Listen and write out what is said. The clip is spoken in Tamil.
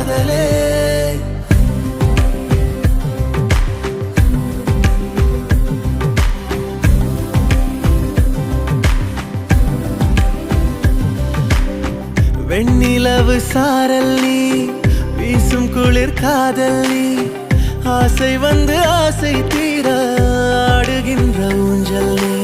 காதலே. வெண்ணிலவு சாரல் நீ, வீசும் குளிர் காதல் நீ, ஆசை வந்து ஆசை தீர ஆடுகின்ற ஊஞ்சல் நீ.